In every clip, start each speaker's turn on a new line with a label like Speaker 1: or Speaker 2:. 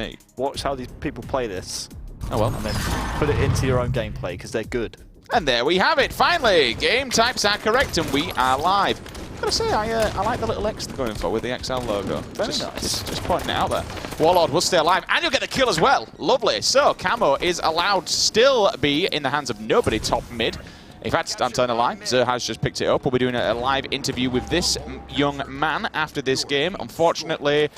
Speaker 1: me.
Speaker 2: Watch how these people play this.
Speaker 1: Oh well.
Speaker 2: And then put it into your own gameplay, because they're good.
Speaker 1: And there we have it, finally! Game types are correct and we are live. I've got to say, I like the little X they're going for with the exceL logo.
Speaker 2: Very nice.
Speaker 1: Just pointing it out there. Warlord will stay alive, and you'll get the kill as well. Lovely. So, Camo is allowed to still be in the hands of nobody top mid. In fact, I'm telling a lie, Zer has just picked it up. We'll be doing a live interview with this young man after this game. Unfortunately,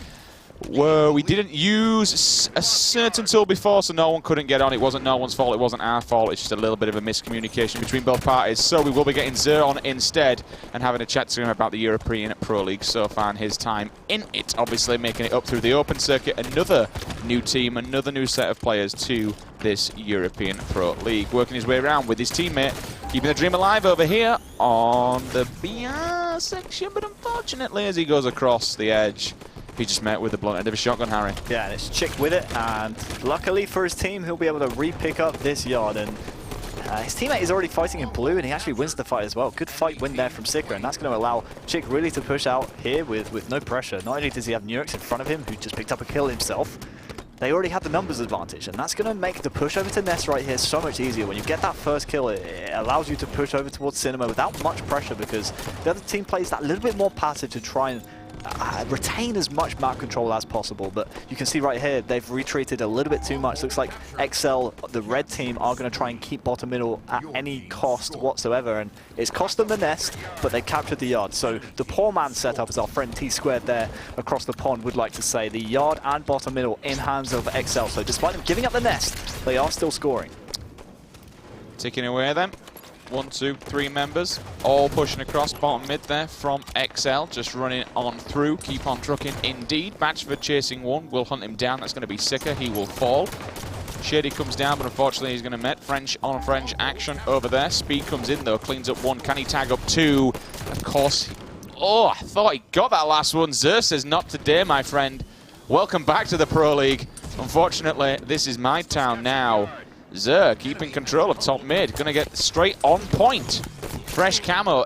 Speaker 1: we didn't use a certain tool before, so no one couldn't get on. It wasn't no one's fault, it wasn't our fault. It's just a little bit of a miscommunication between both parties. So we will be getting Zer on instead and having a chat to him about the European Pro League so far and his time in it. Obviously making it up through the open circuit. Another new team, another new set of players to this European Pro League. Working his way around with his teammate, keeping the dream alive over here on the BR section. But unfortunately, as he goes across the edge, he just met with the blunt end of a shotgun, Harry.
Speaker 2: Yeah, and it's Chick with it, and luckily for his team, he'll be able to re-pick up this yard. And his teammate is already fighting in blue, and he actually wins the fight as well. Good fight win there from Sika, and that's going to allow Chick really to push out here with no pressure. Not only does he have Nurex in front of him, who just picked up a kill himself, they already have the numbers advantage, and that's going to make the push over to Nest right here so much easier. When you get that first kill, it allows you to push over towards Cinema without much pressure, because the other team plays that little bit more passive to try and retain as much map control as possible. But you can see right here, they've retreated a little bit too much. Looks like exceL, the red team, are going to try and keep bottom middle at any cost whatsoever, and it's cost them the nest, but they captured the yard. So the poor man setup, as our friend T-Squared there across the pond would like to say, the yard and bottom middle in hands of exceL. So despite them giving up the nest, they are still scoring.
Speaker 1: Ticking away then. 1, 2, 3 members, all pushing across bottom mid there from exceL, just running on through, keep on trucking indeed. Batchford chasing one, will hunt him down, that's going to be Sika, he will fall. Shady comes down, but unfortunately he's going to met French on French action over there. Speed comes in though, cleans up one, can he tag up two? Of course, oh, I thought he got that last one. Zer says not today, my friend. Welcome back to the Pro League. Unfortunately, this is my town now. Zer keeping control of top mid, gonna get straight on point. Fresh camo,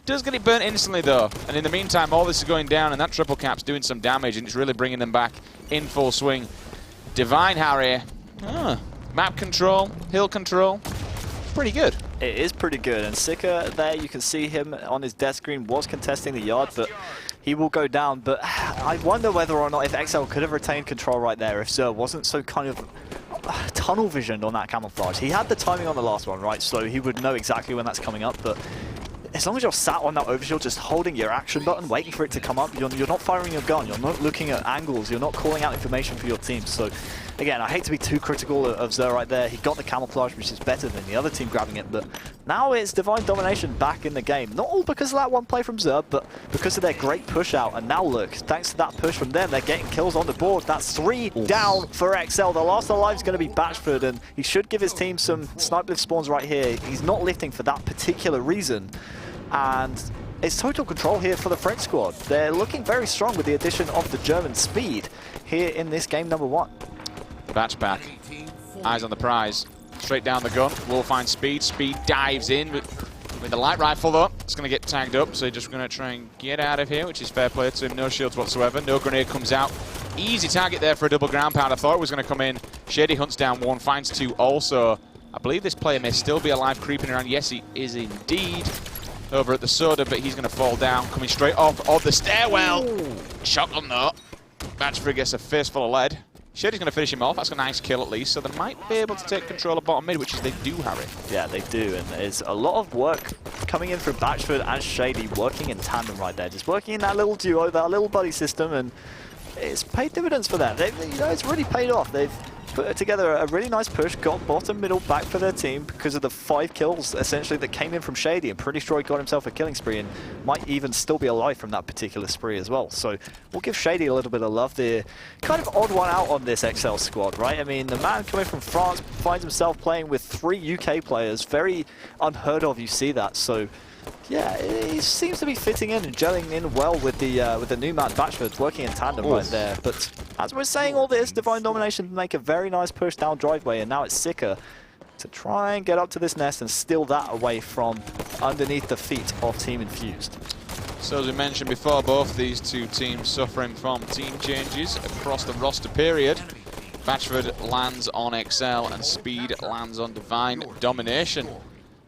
Speaker 1: does get it burnt instantly though, and in the meantime all this is going down and that triple cap's doing some damage and it's really bringing them back in full swing. Divine Harry, map control, hill control, pretty good.
Speaker 2: It is pretty good, and Sika there, you can see him on his death screen, was contesting the yard, but he will go down. But I wonder whether or not if exceL could have retained control right there if Zer wasn't so kind of tunnel visioned on that camouflage. He had the timing on the last one, right? So he would know exactly when that's coming up, but as long as you're sat on that overshield, just holding your action button, waiting for it to come up, you're not firing your gun, you're not looking at angles, you're not calling out information for your team. So again, I hate to be too critical of Zer right there. He got the camouflage, which is better than the other team grabbing it, but now it's Divine Domination back in the game. Not all because of that one play from Zer, but because of their great push out. And now look, thanks to that push from them, they're getting kills on the board. That's 3 down for exceL. The last alive is going to be Batchford, and he should give his team some snipe lift spawns right here. He's not lifting for that particular reason. And it's total control here for the French squad. They're looking very strong with the addition of the German speed here in this game number 1.
Speaker 1: Batch back, eyes on the prize, straight down the gun, will find Speed, Speed dives in with the light rifle though, it's going to get tagged up, so he's just going to try and get out of here, which is fair play to him, no shields whatsoever, no grenade comes out, easy target there for a double ground pound. I thought it was going to come in. Shady hunts down one, finds two also. I believe this player may still be alive, creeping around. Yes, he is indeed. Over at the soda, but he's going to fall down, coming straight off of the stairwell. Ooh. Shotgun though. Batchford gets a face full of lead. Shady's going to finish him off. That's a nice kill at least, so they might be able to take control of bottom mid, which is they do, Harry. Yeah, they do, and there's a lot of work coming in from Batchford and Shady, working in tandem right there, just working in that little duo, that little buddy system, and it's paid dividends for them. You know, it's really paid off. They've put together a really nice push, got bottom middle back for their team because of the 5 kills essentially that came in from Shady. I'm pretty sure he got himself a killing spree and might even still be alive from that particular spree as well. So we'll give Shady a little bit of love. The kind of odd one out on this exceL squad, right? I mean, the man coming from France finds himself playing with 3 UK players. Very unheard of, you see that. So yeah, he seems to be fitting in and gelling in well with the new man Batchford, working in tandem right there. But as we're saying all this, Divine Domination make a very nice push down driveway, and now it's Sika to try and get up to this nest and steal that away from underneath the feet of Team Infused. So as we mentioned before, both these two teams suffering from team changes across the roster period. Batchford lands on exceL, and Speed lands on Divine Domination.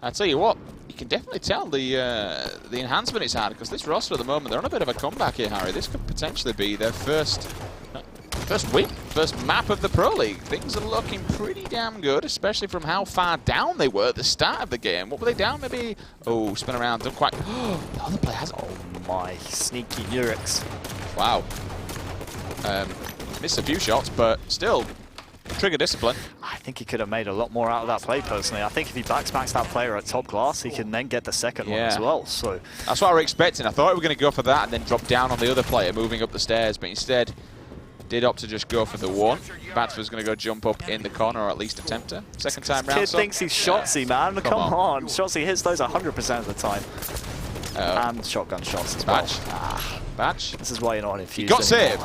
Speaker 1: I tell you what, you can definitely tell the enhancement it's had, because this roster at the moment, they're on a bit of a comeback here, Harry. This could potentially be their first win, first map of the Pro League. Things are looking pretty damn good, especially from how far down they were at the start of the game. What were they down? Maybe, oh, spin around, don't quite. The other player has.
Speaker 2: Oh my, sneaky Murex.
Speaker 1: Wow. Missed a few shots, but still, trigger discipline.
Speaker 2: I think he could have made a lot more out of that play, personally. I think if he backsmacks that player at top glass, he can then get the second one as well. So
Speaker 1: that's what I was expecting. I thought we were going to go for that and then drop down on the other player moving up the stairs, but instead did opt to just go for the one. Batford's going to go jump up in the corner, or at least attempt to. Second time round.
Speaker 2: Kid thinks he's Shotzzy, man. Come on. Shotzzy hits those 100% of the time. And shotgun shots as well.
Speaker 1: Batch.
Speaker 2: This is why you're not infused.
Speaker 1: He got saved.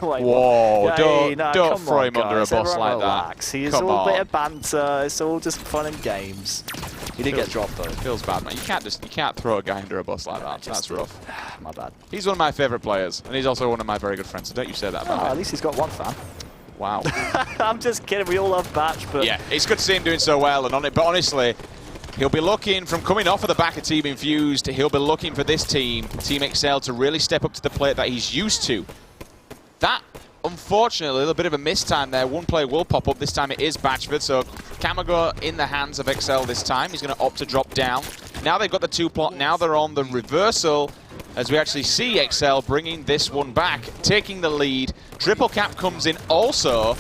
Speaker 1: Whoa, don't throw him under a bus like that.
Speaker 2: He's all a bit of banter. It's all just fun and games. He didn't get dropped though.
Speaker 1: Feels bad, man. You can't throw a guy under a bus like that. That's rough.
Speaker 2: My bad.
Speaker 1: He's one of my favorite players, and he's also one of my very good friends. So don't you say that about him.
Speaker 2: At least he's got one fan.
Speaker 1: Wow.
Speaker 2: I'm just kidding. We all love Batch, but
Speaker 1: yeah, it's good to see him doing so well. And on it, but honestly, he'll be looking, from coming off of the back of Team Infused, he'll be looking for this team, Team exceL, to really step up to the plate that he's used to. That, unfortunately, a little bit of a mistime there. One player will pop up. This time it is Batchford, so Kamago in the hands of exceL this time. He's going to opt to drop down. Now they've got the two plot. Now they're on the reversal, as we actually see exceL bringing this one back, taking the lead. Triple cap comes in also.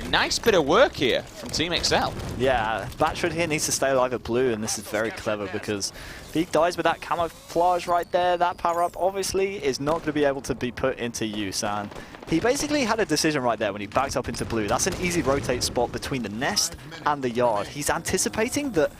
Speaker 1: Nice bit of work here from Team exceL.
Speaker 2: Yeah, Batchford here needs to stay alive at blue, and this is very clever because if he dies with that camouflage right there, that power-up obviously is not going to be able to be put into use. And he basically had a decision right there when he backed up into blue. That's an easy rotate spot between the nest and the yard. He's anticipating that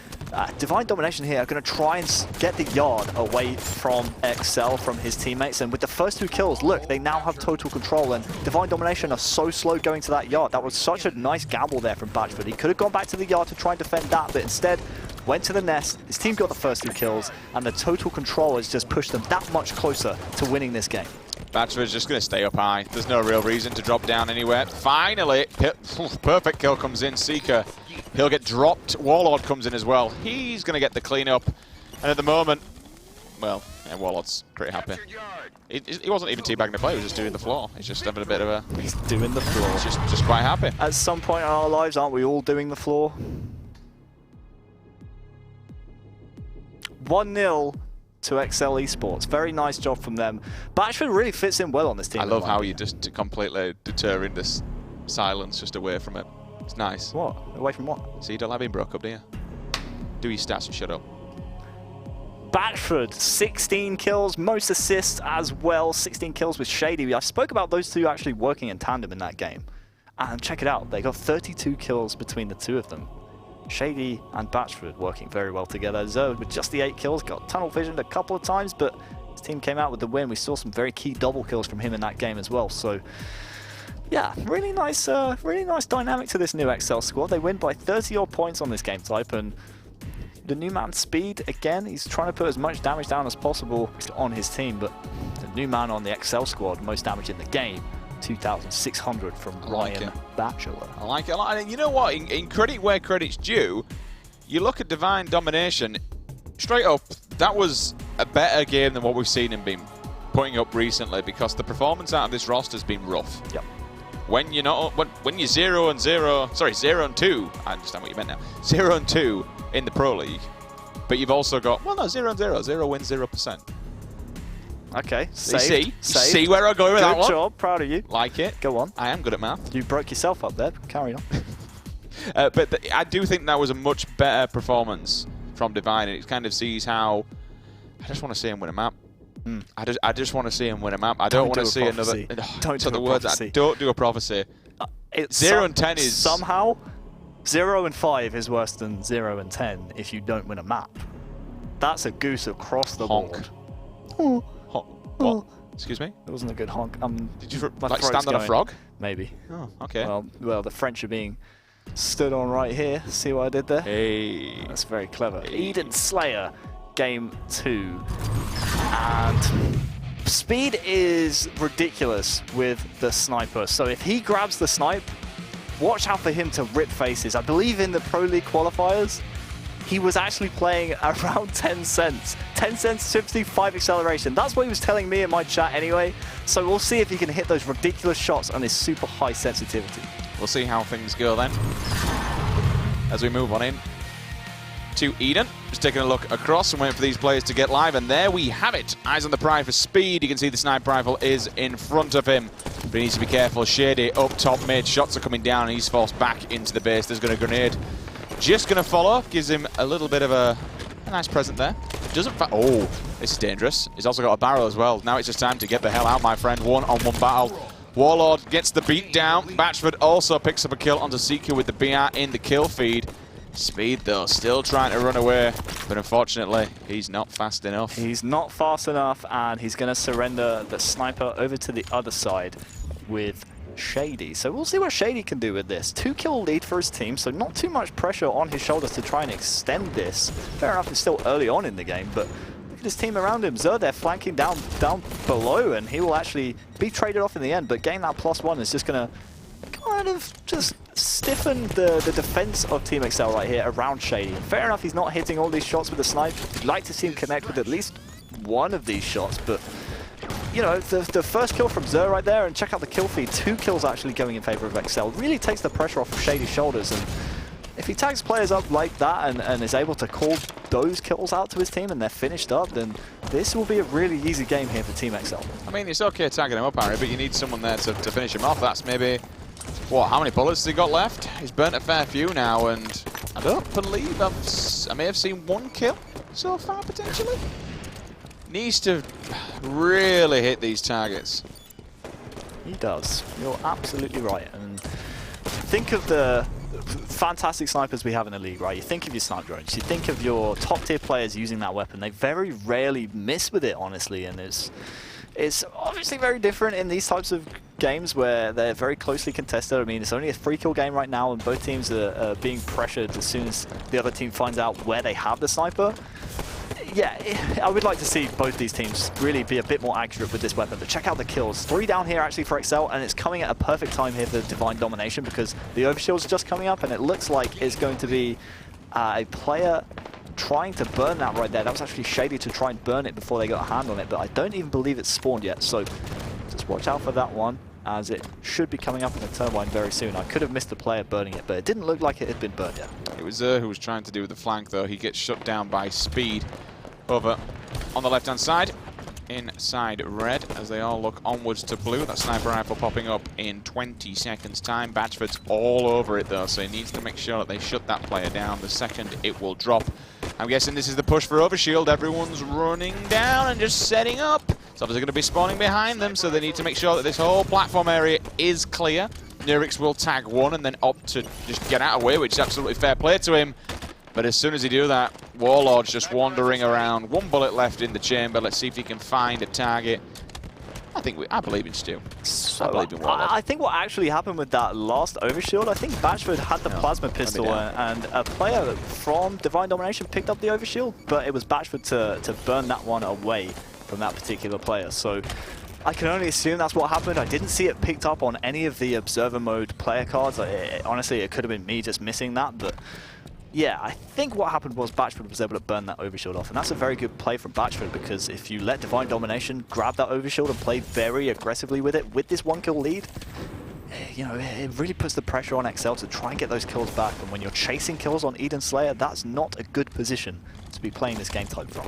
Speaker 2: Divine Domination here are going to try and get the yard away from exceL, from his teammates. And with the first two kills, look, they now have total control, and Divine Domination are so slow going to that yard. That was such a nice gamble there from Batchford. He could have gone back to the yard to try and defend that, but instead went to the nest. His team got the first two kills, and the total control has just pushed them that much closer to winning this game.
Speaker 1: Batchford's just going to stay up high. There's no real reason to drop down anywhere. Finally, perfect kill comes in. Seeker, he'll get dropped. Warlord comes in as well. He's going to get the cleanup. And at the moment, well, yeah, Warlord's pretty happy. He wasn't even teabagging the play, he was just doing the floor. He's just having a bit of a...
Speaker 2: He's doing the floor.
Speaker 1: He's just quite happy.
Speaker 2: At some point in our lives, aren't we all doing the floor? 1-0 to exceL eSports. Very nice job from them. Batchford really fits in well on this team.
Speaker 1: I love how you just completely deterring this silence just away from it. It's nice.
Speaker 2: What? Away from what?
Speaker 1: So you don't like being broke up, do you? Do your stats and shut up.
Speaker 2: Batchford, 16 kills, most assists as well. 16 kills with Shady. I spoke about those two actually working in tandem in that game. And check it out, they got 32 kills between the two of them. Shady and Batchford working very well together. Zode with just the 8 kills, got tunnel visioned a couple of times, but his team came out with the win. We saw some very key double kills from him in that game as well. So yeah, really nice dynamic to this new exceL squad. They win by 30-odd points on this game type, and the new man Speed, again, he's trying to put as much damage down as possible on his team, but the new man on the exceL squad, most damage in the game, 2,600 from Ryan Batchelor.
Speaker 1: I like it a lot. And you know what? In credit where credit's due, you look at Divine Domination, straight up, that was a better game than what we've seen him been putting up recently, because the performance out of this roster has been rough.
Speaker 2: Yep.
Speaker 1: When you're not, when you're 0-2, I understand what you meant now. 0-2 in the Pro League, but you've also got, well, no, 0-0, 0 wins, 0%.
Speaker 2: Okay,
Speaker 1: see where I go with that one?
Speaker 2: Good job, proud of you.
Speaker 1: Like it.
Speaker 2: Go on.
Speaker 1: I am good at math.
Speaker 2: You broke yourself up there, carry on.
Speaker 1: But I do think that was a much better performance from Divine, and it kind of sees how, I just want to see him win a map. I just want to see him win a map. I don't want to see another.
Speaker 2: Don't do a prophecy.
Speaker 1: Don't do a prophecy. 0-10 is
Speaker 2: somehow 0-5 is worse than 0-10 if you don't win a map. That's a goose across the board.
Speaker 1: Honk. What? Excuse me?
Speaker 2: That wasn't a good honk.
Speaker 1: Did you like stand on a frog?
Speaker 2: Maybe.
Speaker 1: Oh, okay.
Speaker 2: Well, the French are being stood on right here. See what I did there?
Speaker 1: Hey.
Speaker 2: That's very clever. Hey. Eden Slayer, game 2. And Speed is ridiculous with the sniper. So if he grabs the snipe, watch out for him to rip faces. I believe in the Pro League qualifiers, he was actually playing around 10 cents. 10 sensitivity, 5 acceleration. That's what he was telling me in my chat anyway. So we'll see if he can hit those ridiculous shots on his super high sensitivity.
Speaker 1: We'll see how things go then. As we move on in to Eden. Just taking a look across and waiting for these players to get live. And there we have it. Eyes on the prize for speed. You can see the sniper rifle is in front of him. But he needs to be careful. Shady up top mid. Shots are coming down and he's forced back into the base. There's going to grenade. Just going to follow. Gives him a little bit of a nice present there. Doesn't... Oh, this is dangerous. He's also got a barrel as well. Now it's just time to get the hell out, my friend. One-on-one battle. Warlord gets the beat down. Batchford also picks up a kill onto Seeker with the BR in the kill feed. Speed, though, still trying to run away. But unfortunately, he's not fast enough.
Speaker 2: He's not fast enough, and he's going to surrender the sniper over to the other side with Shady. So we'll see what Shady can do with this. 2-kill lead for his team, so not too much pressure on his shoulders to try and extend this. Fair enough, it's still early on in the game, but look at his team around him. Xer, they're flanking down below, and he will actually be traded off in the end, but getting that +1 is just going to kind of just stiffen the defense of Team exceL right here around Shady. Fair enough, he's not hitting all these shots with the snipe. You'd like to see him connect with at least one of these shots, but you know, the first kill from Xer right there, and check out the kill feed. 2 kills actually going in favor of exceL. Really takes the pressure off of Shady's shoulders, and if he tags players up like that and is able to call those kills out to his team and they're finished up, then this will be a really easy game here for Team exceL.
Speaker 1: I mean, it's okay tagging him up, Harry, but you need someone there to finish him off. That's maybe... What, how many bullets has he got left? He's burnt a fair few now, and I don't believe I may have seen 1 kill so far, potentially. Needs to really hit these targets.
Speaker 2: He does. You're absolutely right. And think of the fantastic snipers we have in the league, right? You think of your sniper drones, you think of your top tier players using that weapon. They very rarely miss with it, honestly, and it's obviously very different in these types of games where they're very closely contested. I mean, it's only a 3-kill game right now, and both teams are being pressured as soon as the other team finds out where they have the sniper. Yeah, I would like to see both these teams really be a bit more accurate with this weapon, but check out the kills. 3 down here actually for exceL, and it's coming at a perfect time here for Divine Domination because the overshield's just coming up, and it looks like it's going to be a player trying to burn that right there. That was actually Shady to try and burn it before they got a hand on it, but I don't even believe it's spawned yet, so just watch out for that one, as it should be coming up in the turbine very soon. I could have missed the player burning it, but it didn't look like it had been burned yet.
Speaker 1: It was Xer who was trying to do the flank, though. He gets shut down by Speed over on the left-hand side, inside red, as they all look onwards to blue. That sniper rifle popping up in 20 seconds' time. Batchford's all over it, though, so he needs to make sure that they shut that player down. The second it will drop. I'm guessing this is the push for overshield. Everyone's running down and just setting up. It's obviously going to be spawning behind them, so they need to make sure that this whole platform area is clear. Nurix will tag one and then opt to just get out of the way, which is absolutely fair play to him. But as soon as he do that, Warlord's just wandering around. 1 bullet left in the chamber. Let's see if he can find a target. I believe in Stu. I believe in Warlord.
Speaker 2: I think what actually happened with that last overshield, I think Batchford had the plasma pistol and a player from Divine Domination picked up the overshield, but it was Batchford to burn that one away from that particular player. So I can only assume that's what happened. I didn't see it picked up on any of the observer mode player cards. Honestly, it could have been me just missing that, but yeah, I think what happened was Batchford was able to burn that overshield off, and that's a very good play from Batchford, because if you let Divine Domination grab that overshield and play very aggressively with it, with this 1-kill lead, you know, it really puts the pressure on exceL to try and get those kills back, and when you're chasing kills on Eden Slayer, that's not a good position to be playing this game type from.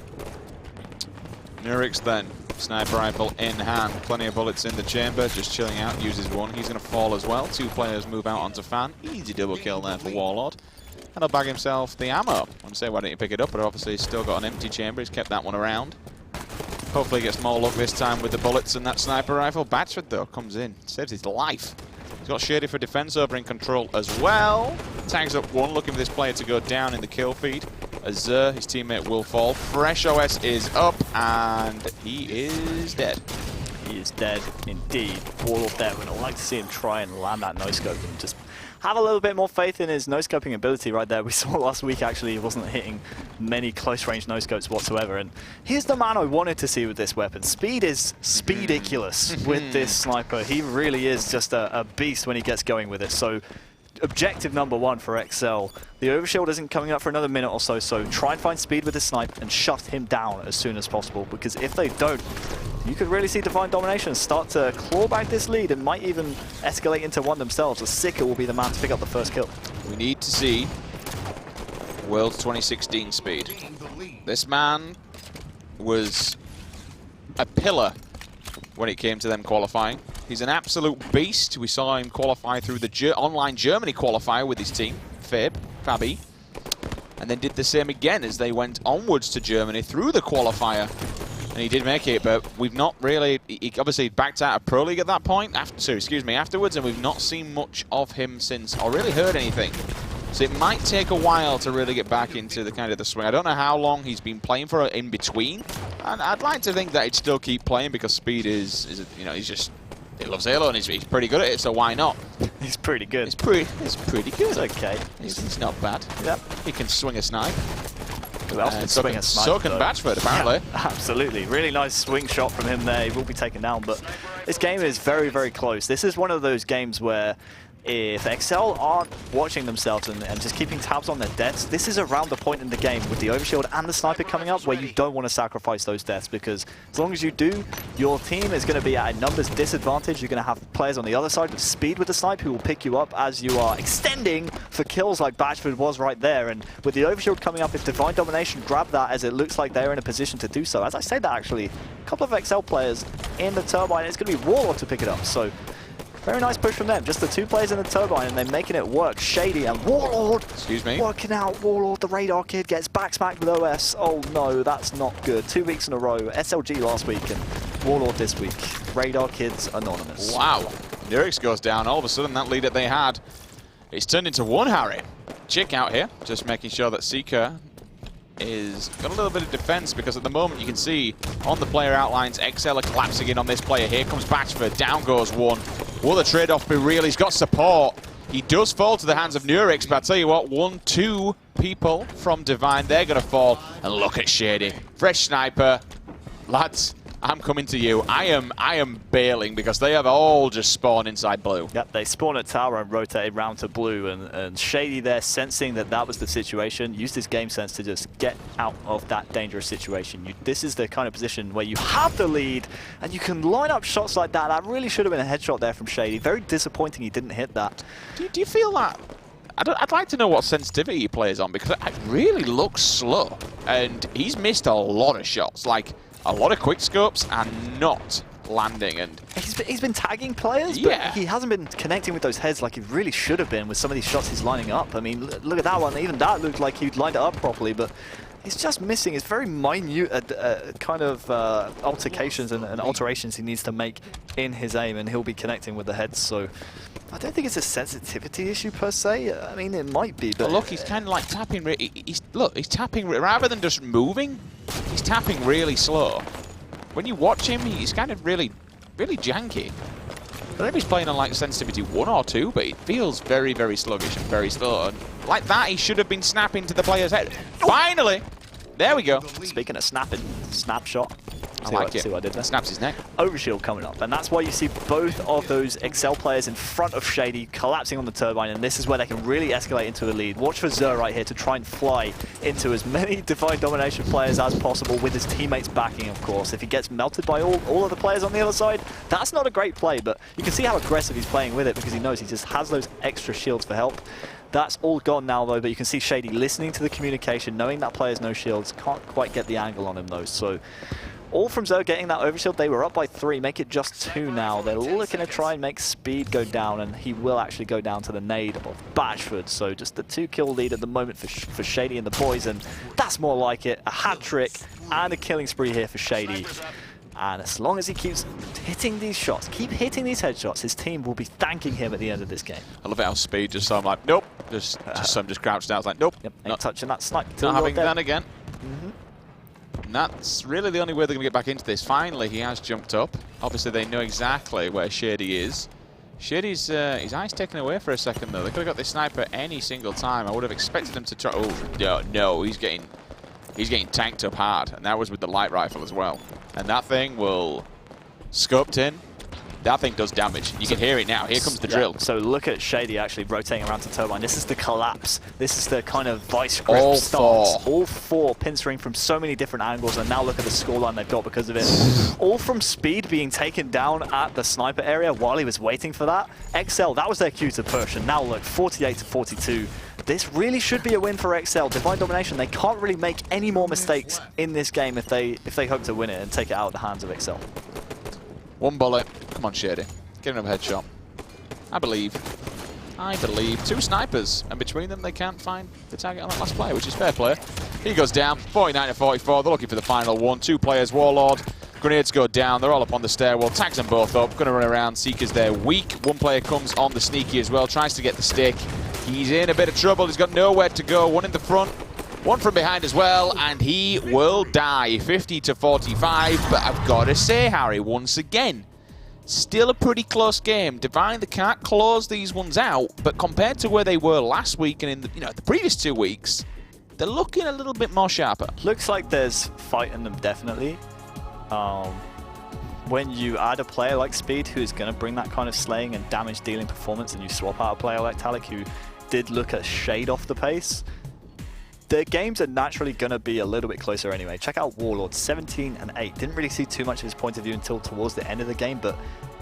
Speaker 1: Nurix then, sniper rifle in hand, plenty of bullets in the chamber, just chilling out, uses 1. He's going to fall as well. 2 players move out onto Fan. Easy double kill there for Warlord. And he'll bag himself the ammo. I say, why don't you pick it up? But obviously he's still got an empty chamber. He's kept that one around. Hopefully he gets more luck this time with the bullets and that sniper rifle. Batchford, though, comes in. Saves his life. He's got Shady for defense over in control as well. Tags up 1, looking for this player to go down in the kill feed. As his teammate will fall. Fresh OS is up, and he is dead.
Speaker 2: He is dead indeed. Warlord there. We'd like to see him try and land that no-scope and just have a little bit more faith in his no-scoping ability right there. We saw last week, actually, he wasn't hitting many close-range no-scopes whatsoever. And here's the man I wanted to see with this weapon. Speed is speediculous with this sniper. He really is just a beast when he gets going with it. So objective number one for exceL. The overshield isn't coming up for another minute or so, so try and find speed with the snipe and shut him down as soon as possible, because if they don't, you could really see Divine Domination start to claw back this lead and might even escalate into one themselves. The Sicker will be the man to pick up the first kill.
Speaker 1: We need to see World 2016 speed. This man was a pillar when it came to them qualifying. He's an absolute beast. We saw him qualify through the online Germany qualifier with his team, Fabi, and then did the same again as they went onwards to Germany through the qualifier. And he did make it, but we've not really... He obviously backed out of Pro League at that point, afterwards, and we've not seen much of him since, or really heard anything. So it might take a while to really get back into the kind of the swing. I don't know how long he's been playing for in between, and I'd like to think that he'd still keep playing because speed is you know, he loves Halo and he's pretty good at it, so why not?
Speaker 2: He's pretty good.
Speaker 1: He's pretty good.
Speaker 2: It's okay.
Speaker 1: He's not bad.
Speaker 2: Yep.
Speaker 1: He can swing a snipe.
Speaker 2: Who else can swing a snipe?
Speaker 1: So can Batchford, apparently.
Speaker 2: Yeah, absolutely. Really nice swing shot from him there. He will be taken down, but this game is very, very close. This is one of those games where if exceL aren't watching themselves and just keeping tabs on their deaths, this is around the point in the game with the overshield and the sniper coming up where you don't want to sacrifice those deaths, because as long as you do, your team is going to be at a numbers disadvantage. You're going to have players on the other side with speed with the snipe who will pick you up as you are extending for kills like Batchford was right there. And with the overshield coming up, if Divine Domination grab that, as it looks like they're in a position to do so. As I say that, actually, a couple of exceL players in the turbine, it's going to be Warlord to pick it up. So very nice push from them. Just the two players in the turbine and they're making it work. Shady and Warlord.
Speaker 1: Excuse me.
Speaker 2: Working out. Warlord, the radar kid, gets backsmacked with OS. Oh no, that's not good. 2 weeks in a row. SLG last week and Warlord this week. Radar kids anonymous.
Speaker 1: Wow. Nurix goes down. All of a sudden that lead that they had, it's turned into one Harry. Chick out here, just making sure that Seeker is got a little bit of defense, because at the moment you can see on the player outlines exceL are collapsing in on this player. Here comes Batchford, down goes one. Will the trade-off be real? He's got support. He does fall to the hands of Nurix, but I tell you what, 1-2 people from Divine, they're going to fall. And look at Shady. Fresh sniper. Lads, I'm coming to you. I am bailing because they have all just spawned inside blue.
Speaker 2: Yep, they spawned at tower and rotated round to blue, and Shady there, sensing that that was the situation, used his game sense to just get out of that dangerous situation. This is the kind of position where you have the lead and you can line up shots like that. That really should have been a headshot there from Shady. Very disappointing he didn't hit that.
Speaker 1: Do you feel that? I'd like to know what sensitivity he plays on, because it really looks slow, and he's missed a lot of shots. Like, a lot of quick scopes and not landing. And
Speaker 2: he's been tagging players, but he hasn't been connecting with those heads like he really should have been with some of these shots he's lining up. I mean, look at that one. Even that looked like he'd lined it up properly, but he's just missing. It's very minute kind of altercations and alterations he needs to make in his aim, and he'll be connecting with the heads. So I don't think it's a sensitivity issue per se. I mean, it might be, but
Speaker 1: look, he's kind of like tapping. He's tapping rather than just moving. He's tapping really slow. When you watch him, he's kind of really janky. I don't know if he's playing on like sensitivity 1 or 2, but it feels very, very sluggish and very slow. And like that, he should have been snapping to the player's head. Finally! There we go.
Speaker 2: Speaking of snapping, snapshot.
Speaker 1: I like it.
Speaker 2: See what I did there?
Speaker 1: Snaps his neck.
Speaker 2: Overshield coming up, and that's why you see both of those exceL players in front of Shady collapsing on the turbine, and this is where they can really escalate into the lead. Watch for Zer right here to try and fly into as many Divine Domination players as possible with his teammates backing, of course. If he gets melted by all of the players on the other side, that's not a great play, but you can see how aggressive he's playing with it, because he knows he just has those extra shields for help. That's all gone now, though, but you can see Shady listening to the communication, knowing that player's no shields, can't quite get the angle on him, though. So all from Zer getting that overshield. They were up by 3, make it just 2 now. They're looking to try and make speed go down, and he will actually go down to the nade of Batchford. So just the 2-kill lead at the moment for Shady and the boys, and that's more like it. A hat trick and a killing spree here for Shady. And as long as he keeps hitting these shots, keep hitting these headshots, his team will be thanking him at the end of this game.
Speaker 1: I love it how speed just so I'm like, nope. Just so I'm just crouched down. It's like, nope.
Speaker 2: Yep, ain't touching that snipe.
Speaker 1: Not having that again. And that's really the only way they're going to get back into this. Finally, he has jumped up. Obviously, they know exactly where Shady is. Shady's his eyes taken away for a second, though. They could have got this sniper any single time. I would have expected them to try. Oh, no, he's getting tanked up hard. And that was with the light rifle as well. And that thing will scoped in. that thing does damage. You can hear it now. Here comes the drill.
Speaker 2: So look at Shady actually rotating around to Turbine. This is the collapse. This is the kind of vice grip stance. All four pincering from so many different angles, and now look at the scoreline they've got because of it. All from Speed being taken down at the sniper area while he was waiting for that. exceL, that was their cue to push, and now look, 48 to 42. This really should be a win for exceL. Divine Domination, they can't really make any more mistakes in this game if they hope to win it and take it out of the hands of exceL.
Speaker 1: One bullet. Come on, Shady. Get another headshot. I believe. Two snipers, and between them they can't find the target on that last player, which is fair play. He goes down, 49 to 44. They're looking for the final one. Two players, Warlord. Grenades go down. They're all up on the stairwell. Tags them both up. Going to run around. Seeker's there weak. One player comes on the sneaky as well. Tries to get the stick. He's in a bit of trouble. He's got nowhere to go. One in the front. One from behind as well, and he will die. 50 to 45, but I've got to say, Harry, once again, still a pretty close game. Divine, they can't close these ones out, but compared to where they were last week and in the, the previous 2 weeks, they're looking a little bit more sharper.
Speaker 2: Looks like there's fight in them, definitely. When you add a player like Speed, who's going to bring that kind of slaying and damage dealing performance, and you swap out a player like Talik, who did look a shade off the pace, the games are naturally going to be a little bit closer anyway. Check out Warlord, 17 and 8. Didn't really see too much of his point of view until towards the end of the game, but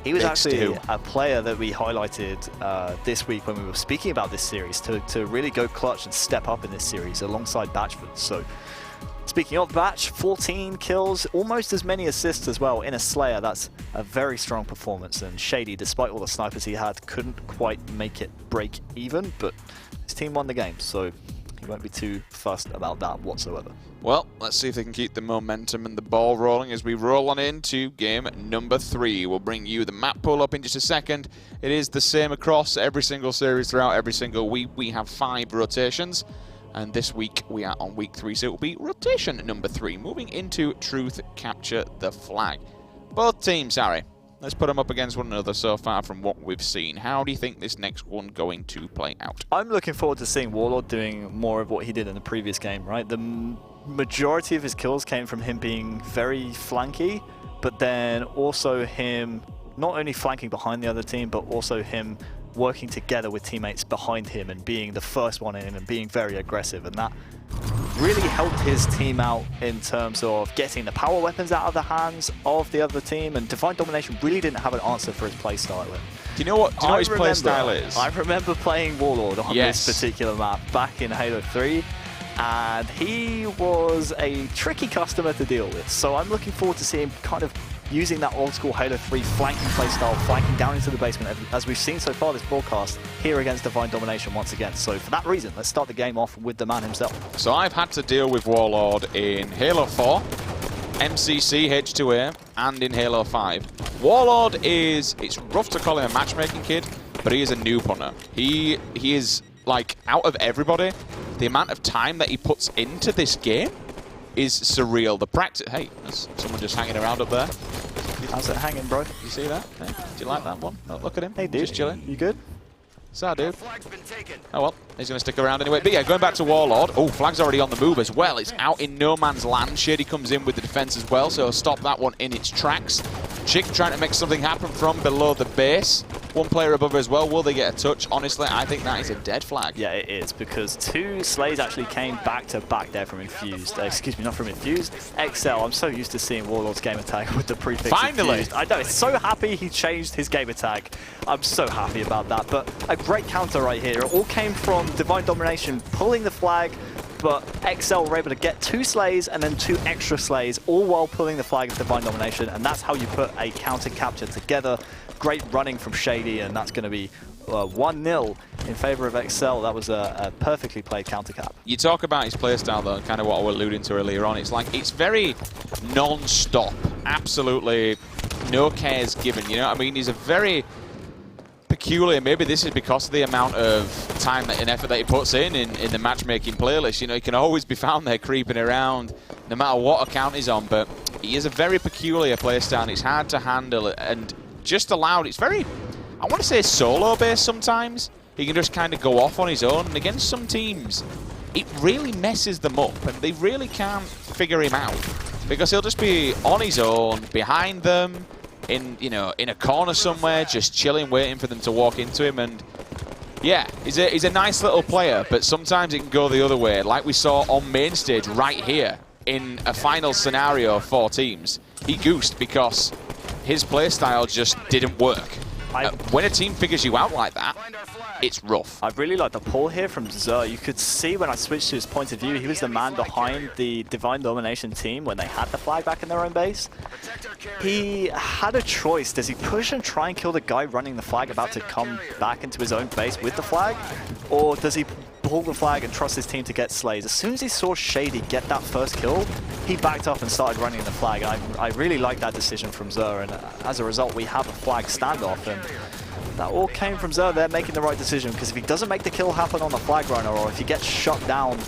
Speaker 2: he was actually a player that we highlighted this week when we were speaking about this series to really go clutch and step up in this series alongside Batchford. So speaking of Batch, 14 kills, almost as many assists as well in a Slayer. That's a very strong performance, and Shady, despite all the snipers he had, couldn't quite make it break even, but his team won the game, so he won't be too fussed about that whatsoever.
Speaker 1: Well, let's see if they can keep the momentum and the ball rolling as we roll on into game number 3. We'll bring you the map pull up in just a second. It is the same across every single series throughout every single week. We have 5 rotations, and this week we are on week 3, so it will be rotation number 3. Moving into Truth Capture the Flag. Both teams, Harry, let's put them up against one another so far from what we've seen. How do you think this next one going to play out?
Speaker 2: I'm looking forward to seeing Warlord doing more of what he did in the previous game, right? The majority of his kills came from him being very flanky, but then also him not only flanking behind the other team, but also him working together with teammates behind him and being the first one in and being very aggressive, and that really helped his team out in terms of getting the power weapons out of the hands of the other team, and Divine Domination really didn't have an answer for his playstyle.
Speaker 1: Do you know what his playstyle is?
Speaker 2: I remember playing Warlord on this particular map back in Halo 3, and he was a tricky customer to deal with, so I'm looking forward to seeing him kind of using that old school Halo 3 flanking playstyle, flanking down into the basement, as we've seen so far this broadcast here against Divine Domination once again. So for that reason, let's start the game off with the man himself.
Speaker 1: So I've had to deal with Warlord in Halo 4, MCC, H2A, and in Halo 5. Warlord is, it's rough to call him a matchmaking kid, but he is a noob hunter. He is, like, out of everybody, the amount of time that he puts into this game is surreal. The practice... Hey, there's someone just hanging around up there.
Speaker 2: How's it hanging, bro?
Speaker 1: You see that? Hey, do you like that one? Oh, look at him.
Speaker 2: Hey, dude.
Speaker 1: Just chilling.
Speaker 2: You good?
Speaker 1: So, dude. Oh, well. He's going to stick around anyway. But yeah, going back to Warlord. Oh, Flag's already on the move as well. It's out in no man's land. Shady comes in with the defense as well, so he'll stop that one in its tracks. Chick trying to make something happen from below the base. One player above her as well. Will they get a touch? Honestly, I think that is a dead flag.
Speaker 2: Yeah, it is, because 2 slays actually came back to back there from Infused. Excuse me, not from Infused. exceL, I'm so used to seeing Warlord's game attack with the prefix
Speaker 1: Finally!
Speaker 2: Infused. I know, it's so happy he changed his game attack. I'm so happy about that, but a great counter right here. It all came from Divine Domination pulling the flag, but exceL were able to get 2 slays and then 2 extra slays, all while pulling the flag of Divine Domination, and that's how you put a counter capture together. Great running from Shady, and that's going to be 1-0 in favor of exceL. That was a perfectly played counter cap.
Speaker 1: You talk about his playstyle, though, kind of what I was alluding to earlier on. It's like, it's very non-stop, absolutely no cares given, you know what I mean? He's a very peculiar, maybe this is because of the amount of time and effort that he puts in the matchmaking playlist. You know, he can always be found there creeping around no matter what account he's on, but he is a very peculiar playstyle, and it's hard to handle, and just allowed, it's very, I want to say solo based sometimes. He can just kind of go off on his own, and against some teams it really messes them up, and they really can't figure him out, because he'll just be on his own, behind them, in a corner somewhere, just chilling, waiting for them to walk into him. And yeah, he's a nice little player, but sometimes it can go the other way, like we saw on main stage right here in a final scenario of 4 teams. He goosed because his playstyle just didn't work. When a team figures you out like that, it's rough.
Speaker 2: I really like the pull here from exceL. You could see when I switched to his point of view, he was the man behind the Divine Domination team when they had the flag back in their own base. He had a choice. Does he push and try and kill the guy running the flag about to come back into his own base with the flag? Or does he pull the flag and trust his team to get slays? As soon as he saw Shady get that first kill, he backed up and started running the flag. I really like that decision from exceL, and as a result, we have a flag standoff. And that all came from exceL there making the right decision, because if he doesn't make the kill happen on the flag runner, or if he gets shot down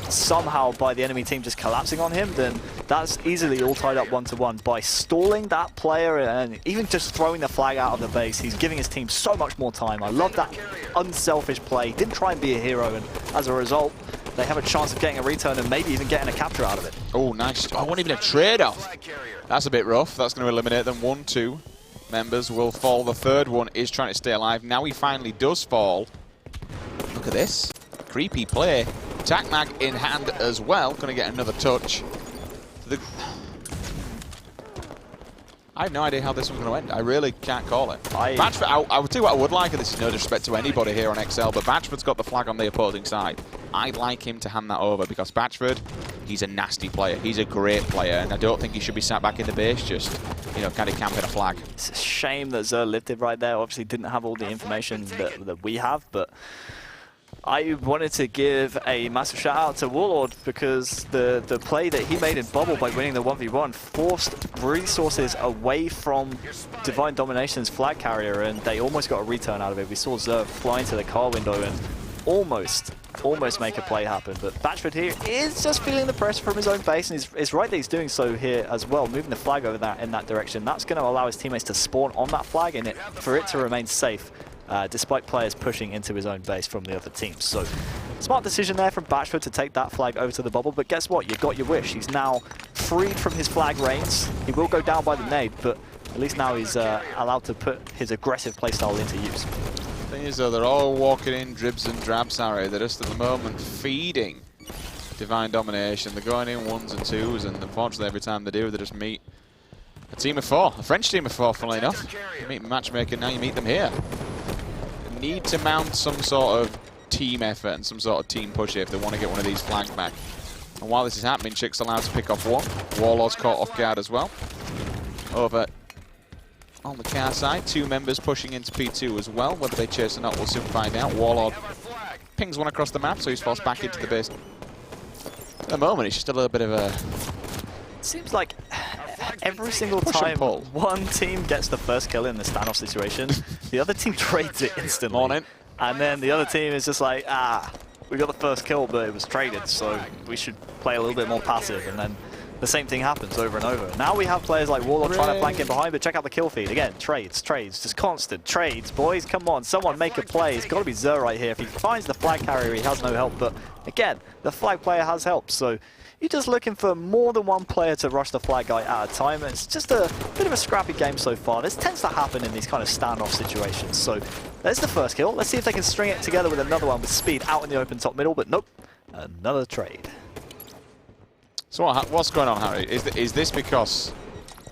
Speaker 2: somehow by the enemy team just collapsing on him, then that's easily all tied up 1-to-1. By stalling that player and even just throwing the flag out of the base, he's giving his team so much more time. I love that unselfish play. Didn't try and be a hero, and as a result, they have a chance of getting a return and maybe even getting a capture out of it.
Speaker 1: Oh, nice. Oh, wasn't even a trade-off. That's a bit rough. That's going to eliminate them. 1-2 members will fall. The third one is trying to stay alive. Now he finally does fall. Look at this. Creepy play. Tac mag in hand as well. Going to get another touch. I have no idea how this one's going to end. I really can't call it. Batchford, I would tell you what I would like, and this is no disrespect to anybody here on exceL, but Batchford's got the flag on the opposing side. I'd like him to hand that over, because Batchford, he's a nasty player. He's a great player, and I don't think he should be sat back in the base just, kind of camping a flag.
Speaker 2: It's a shame that exceL lived it right there. Obviously didn't have all the information that we have, but I wanted to give a massive shout out to Warlord, because the play that he made in Bubble by winning the 1v1 forced resources away from Divine Domination's flag carrier, and they almost got a return out of it. We saw exceL fly into the car window and almost make a play happen. But Batchford here is just feeling the pressure from his own base, and it's right that he's doing so here as well, moving the flag over in that direction. That's going to allow his teammates to spawn on that flag and for it to remain safe. Despite players pushing into his own base from the other teams. So, smart decision there from Batchford to take that flag over to the bubble, but guess what? You got your wish. He's now freed from his flag reins. He will go down by the nade, but at least now he's allowed to put his aggressive playstyle into use.
Speaker 1: The thing is, though, they're all walking in dribs and drabs, Harry. They're just at the moment feeding Divine Domination. They're going in 1s and 2s, and unfortunately every time they do, they just meet a team of 4. A French team of 4, funnily enough. You meet Matchmaker, now you meet them here. Need to mount some sort of team effort and some sort of team push if they want to get one of these flags back. And while this is happening, Chick's allowed to pick off one. Warlord's caught off guard as well. Over on the car side, 2 members pushing into P2 as well. Whether they chase or not, we'll soon find out. Warlord pings one across the map, so he's forced back into the base. At the moment, it's just a little bit of a...
Speaker 2: Seems like every single time one team gets the first kill in the standoff situation, the other team trades it instantly.
Speaker 1: Morning.
Speaker 2: And then the other team is just like, we got the first kill, but it was traded, so we should play a little bit more passive. And then the same thing happens over and over. Now we have players like Warlord trying to flank in behind, but check out the kill feed. Again, trades, just constant trades, boys. Come on, someone make a play. It's got to be exceL right here. If he finds the flag carrier, he has no help. But again, the flag player has help, so you're just looking for more than one player to rush the flag guy at a time. It's just a bit of a scrappy game so far. This tends to happen in these kind of standoff situations. So there's the first kill. Let's see if they can string it together with another one with speed out in the open top middle, but nope, another trade.
Speaker 1: So what's going on, Harry? Is this because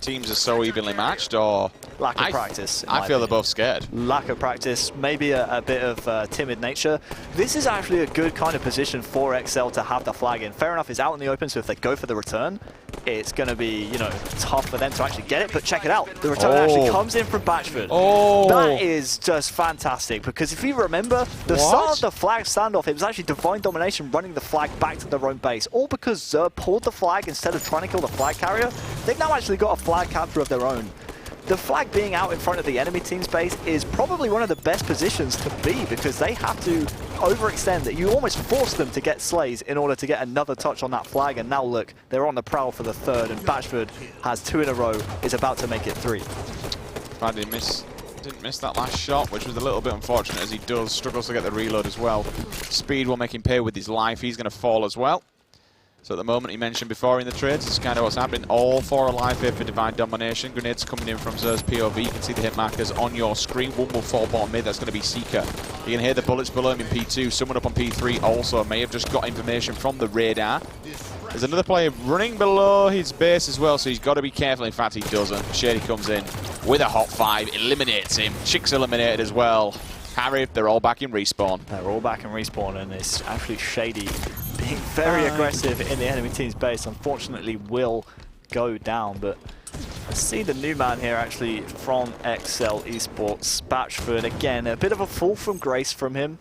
Speaker 1: teams are so evenly matched, or
Speaker 2: lack of practice?
Speaker 1: I feel they're both scared.
Speaker 2: Lack of practice, maybe a bit of timid nature. This is actually a good kind of position for exceL to have the flag in. Fair enough, it's out in the open, so if they go for the return, it's going to be, tough for them to actually get it. But check it out, the return actually comes in from Batchford. That is just fantastic, because if you remember, the start of the flag standoff, it was actually Divine Domination running the flag back to their own base, all because exceL pulled the flag instead of trying to kill the flag carrier. They've now actually got a flag capture of their own. The flag being out in front of the enemy team's base is probably one of the best positions to be, because they have to overextend that. You almost force them to get slays in order to get another touch on that flag. And now look, they're on the prowl for the third, and Batchford has 2 in a row, is about to make it 3.
Speaker 1: Didn't miss that last shot, which was a little bit unfortunate, as he struggles to get the reload as well. Speed will make him pay with his life. He's going to fall as well. So at the moment, he mentioned before in the trades, it's kind of what's happening. All 4 alive here for Divine Domination. Grenades coming in from Zer's POV. You can see the hit markers on your screen. One will fall bottom mid. That's going to be Seeker. You can hear the bullets below him in P2. Someone up on P3 also may have just got information from the radar. There's another player running below his base as well, so he's got to be careful. In fact, he doesn't. Shady comes in with a hot 5, eliminates him. Chick's eliminated as well. Harry, they're all back in respawn.
Speaker 2: They're all back in respawn, and it's actually Shady being very aggressive in the enemy team's base. Unfortunately, will go down, but let's see the new man here actually from exceL eSports. Batchford, again, a bit of a fall from grace from him.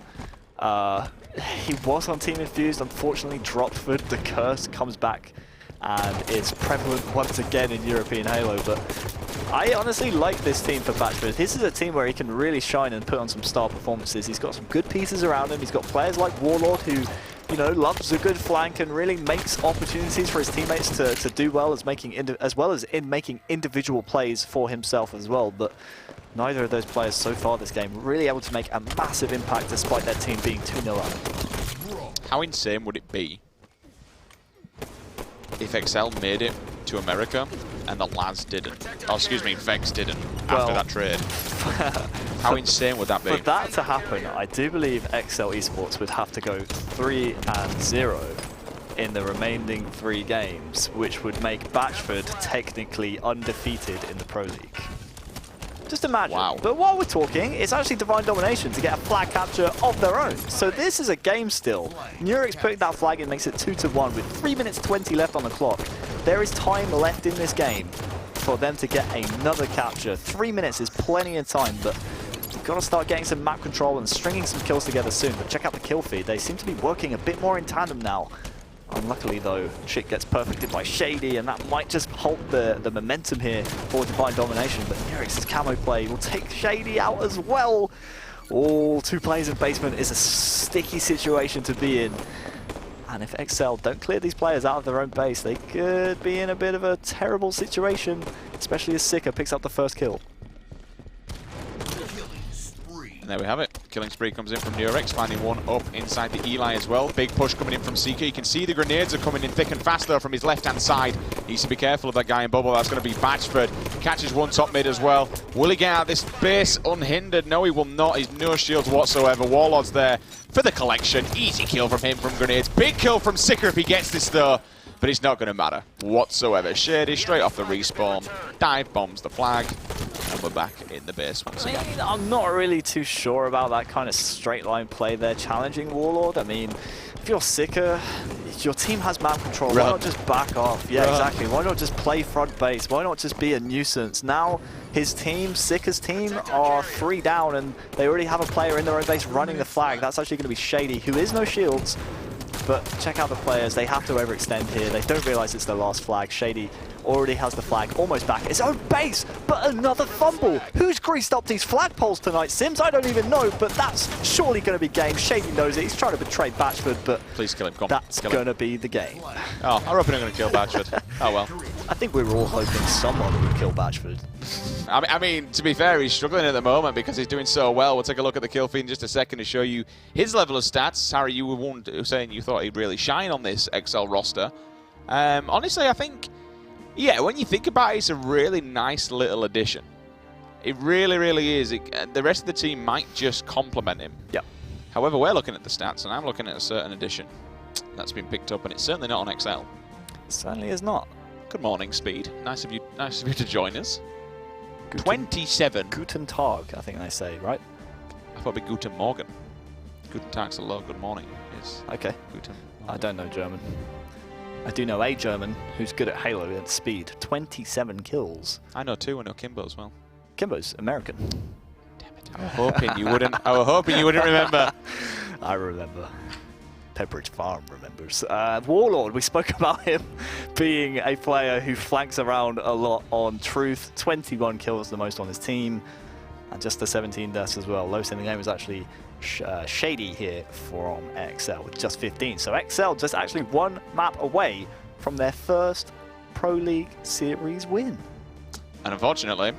Speaker 2: He was on Team Infused, unfortunately dropped for the curse, comes back and is prevalent once again in European Halo. But I honestly like this team for Batchford. This is a team where he can really shine and put on some star performances. He's got some good pieces around him. He's got players like Warlord who, you know, loves a good flank and really makes opportunities for his teammates to do well as making making individual plays for himself as well. But neither of those players so far this game really able to make a massive impact despite their team being 2-0 up.
Speaker 1: How insane would it be if exceL made it to America and the lads didn't? Oh, excuse me, Vex didn't after that trade. How insane would that be?
Speaker 2: For that to happen, I do believe exceL eSports would have to go 3-0 in the remaining 3 games, which would make Batchford technically undefeated in the Pro League. Just imagine.
Speaker 1: Wow.
Speaker 2: But while we're talking, it's actually Divine Domination to get a flag capture of their own. So this is a game still. Nurix putting that flag in makes it 2-1 with 3 minutes 20 left on the clock. There is time left in this game for them to get another capture. 3 minutes is plenty of time, but you've got to start getting some map control and stringing some kills together soon. But check out the kill feed. They seem to be working a bit more in tandem now. Unluckily though, Chick gets perfected by Shady, and that might just halt the momentum here for Divine Domination. But Nurix's camo play will take Shady out as well. All 2 players in basement is a sticky situation to be in. And if exceL don't clear these players out of their own base, they could be in a bit of a terrible situation, especially as Sika picks up the first kill.
Speaker 1: And there we have it. Killing spree comes in from Nurix, finding one up inside the Eli as well. Big push coming in from Seeker. You can see the grenades are coming in thick and fast though from his left-hand side. Needs to be careful of that guy in bubble. That's going to be Batchford. Catches one top mid as well. Will he get out of this base unhindered? No, he will not. He's no shields whatsoever. Warlord's there for the collection. Easy kill from him from grenades. Big kill from Seeker if he gets this though. But it's not going to matter whatsoever. Shady straight off the respawn. Dive bombs the flag. And we're back in the base once again.
Speaker 2: I'm not really too sure about that kind of straight line play there, challenging Warlord. I mean, if you're Seeker, your team has map control. Why not just back off? Yeah, exactly. Why not just play front base? Why not just be a nuisance? Now his team, Seeker's team, are 3 down and they already have a player in their own base running the flag. That's actually going to be Shady, who is no shields. But check out the players, they have to overextend here. They don't realize it's their last flag. Shady already has the flag almost back. His own base, but another fumble. Who's greased up these flagpoles tonight, Sims? I don't even know, but that's surely going to be game. Shady knows it. He's trying to betray Batchford, but
Speaker 1: please kill him. Come on.
Speaker 2: That's going to be the game.
Speaker 1: Oh, I reckon I'm going to kill Batchford. Oh well.
Speaker 2: I think we were all hoping someone would kill Batchford.
Speaker 1: I mean, to be fair, he's struggling at the moment because he's doing so well. We'll take a look at the kill feed in just a second to show you his level of stats. Harry, you were one saying you thought he'd really shine on this exceL roster. Honestly, I think, yeah, when you think about it, it's a really nice little addition. It really, really is. The rest of the team might just complement him.
Speaker 2: Yep.
Speaker 1: However, we're looking at the stats, and I'm looking at a certain addition that's been picked up, and it's certainly not on exceL.
Speaker 2: It certainly is not.
Speaker 1: Good morning, Speed. Nice of you to join us. 27.
Speaker 2: Guten Tag, I think they say, right?
Speaker 1: I thought it'd be Guten Morgen. Guten Tag's hello, good morning. Is
Speaker 2: okay.
Speaker 1: Guten Morgen.
Speaker 2: I don't know German. I do know a German who's good at Halo and Speed. 27 kills.
Speaker 1: I know 2. I know Kimbo as well.
Speaker 2: Kimbo's American.
Speaker 1: Damn it! I was hoping you wouldn't. I was hoping you wouldn't remember.
Speaker 2: I remember. Pepperidge Farm remembers. Warlord, we spoke about him being a player who flanks around a lot on Truth. 21 kills, the most on his team, and just the 17 deaths as well. Lowest in the game was actually Shady here from exceL with just 15. So exceL just actually 1 map away from their first Pro League Series win.
Speaker 1: And unfortunately,